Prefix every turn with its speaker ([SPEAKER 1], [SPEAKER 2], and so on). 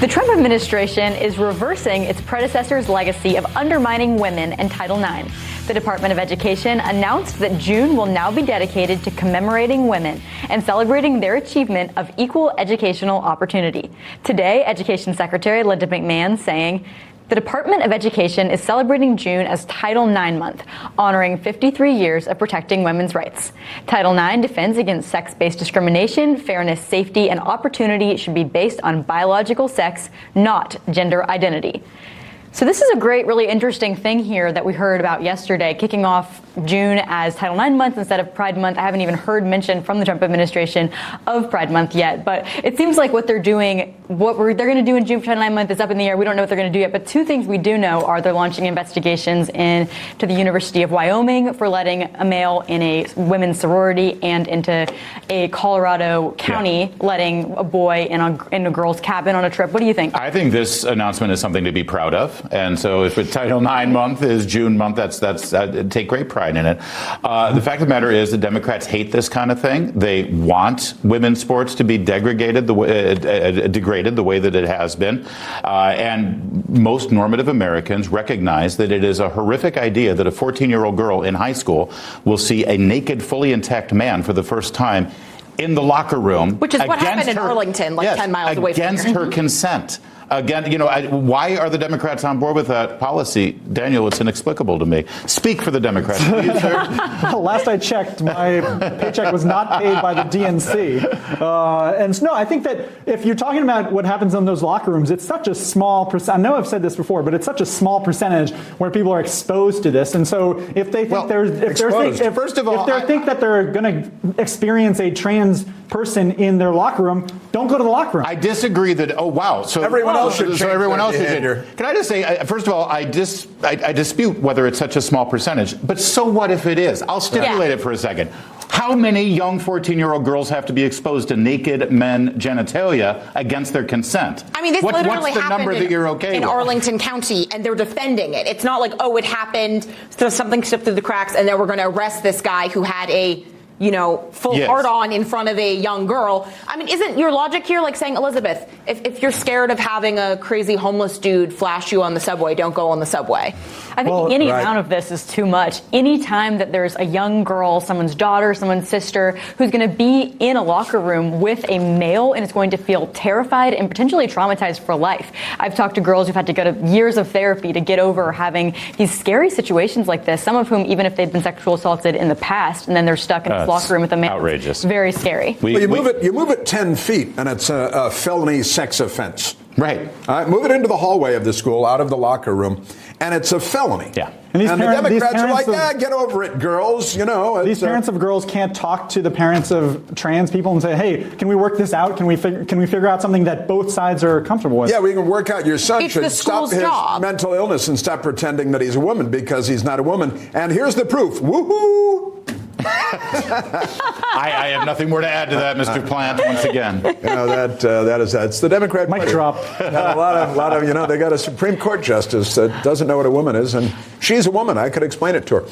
[SPEAKER 1] The Trump administration is reversing its predecessor's legacy of undermining women and Title IX. The Department of Education announced that June will now be dedicated to commemorating women and celebrating their achievement of equal educational opportunity. Today, Education Secretary Linda McMahon saying, the Department of Education is celebrating June as Title IX month, honoring 53 years of protecting women's rights. Title IX defends against sex-based discrimination, fairness, safety, and opportunity should be based on biological sex, not gender identity. So this is a great, really interesting thing here that we heard about yesterday, kicking off June as Title IX month instead of Pride Month. I haven't even heard mention from the Trump administration of Pride Month yet, but it seems like what they're doing, they're going to do in June for Title IX month is up in the air. We don't know what they're going to do yet, but two things we do know are they're launching investigations into the University of Wyoming for letting a male in a women's sorority and into a Colorado county letting a boy in a girl's cabin on a trip. What do you think?
[SPEAKER 2] I think this announcement is something to be proud of. And so if Title IX month is June month, that's take great pride in it. The fact of the matter is the Democrats hate this kind of thing. They want women's sports to be degraded the way that it has been. And most normative Americans recognize that it is a horrific idea that a 14-year-old girl in high school will see a naked, fully intact man for the first time in the locker room.
[SPEAKER 3] Which is what happened in Arlington, like 10 miles away from here.
[SPEAKER 2] Against her consent. Again, why are the Democrats on board with that policy? Daniel, it's inexplicable to me. Speak for the Democrats, please, sir.
[SPEAKER 4] Well, last I checked, my paycheck was not paid by the DNC. And no, I think that if you're talking about what happens in those locker rooms, it's such a small percent. I know I've said this before, but it's such a small percentage where people are exposed to this. And so if they think they think that they're going to experience a trans person in their locker room, don't go to the locker room.
[SPEAKER 2] I disagree that. Oh wow! So
[SPEAKER 5] everyone else should.
[SPEAKER 2] So everyone else should. Can I just say, first of all, I dispute whether it's such a small percentage. But so what if it is? I'll stipulate it for a second. How many young 14-year-old girls have to be exposed to naked men genitalia against their consent?
[SPEAKER 3] I mean, this literally
[SPEAKER 2] what's the
[SPEAKER 3] happened
[SPEAKER 2] number that you're okay
[SPEAKER 3] in
[SPEAKER 2] with?
[SPEAKER 3] Arlington County, and they're defending it. It's not like, oh, it happened, so something slipped through the cracks, and then we're going to arrest this guy who had a full hard-on in front of a young girl. I mean, isn't your logic here like saying, Elizabeth, if you're scared of having a crazy homeless dude flash you on the subway, don't go on the subway?
[SPEAKER 1] I think any amount of this is too much. Any time that there's a young girl, someone's daughter, someone's sister, who's going to be in a locker room with a male and is going to feel terrified and potentially traumatized for life. I've talked to girls who've had to go to years of therapy to get over having these scary situations like this, some of whom, even if they've been sexually assaulted in the past, and then they're stuck in this locker room with a male.
[SPEAKER 2] Outrageous.
[SPEAKER 1] Very scary.
[SPEAKER 5] You move it 10 feet, and it's a felony sex offense.
[SPEAKER 2] Right.
[SPEAKER 5] Move it into the hallway of the school, out of the locker room, and it's a felony.
[SPEAKER 2] Yeah.
[SPEAKER 5] And the Democrats are like, get over it, girls.
[SPEAKER 4] These parents of girls can't talk to the parents of trans people and say, hey, can we work this out? Can we figure out something that both sides are comfortable with?
[SPEAKER 5] Yeah, we can work out. Your son should stop his
[SPEAKER 3] job.
[SPEAKER 5] mental illness and stop pretending that he's a woman because he's not a woman. And here's the proof. Woohoo!
[SPEAKER 2] I have nothing more to add to that, Mr. Plant. Once again,
[SPEAKER 5] that's the Democrat.
[SPEAKER 4] Mic drop.
[SPEAKER 5] A lot of they got a Supreme Court justice that doesn't know what a woman is, and she's a woman. I could explain it to her.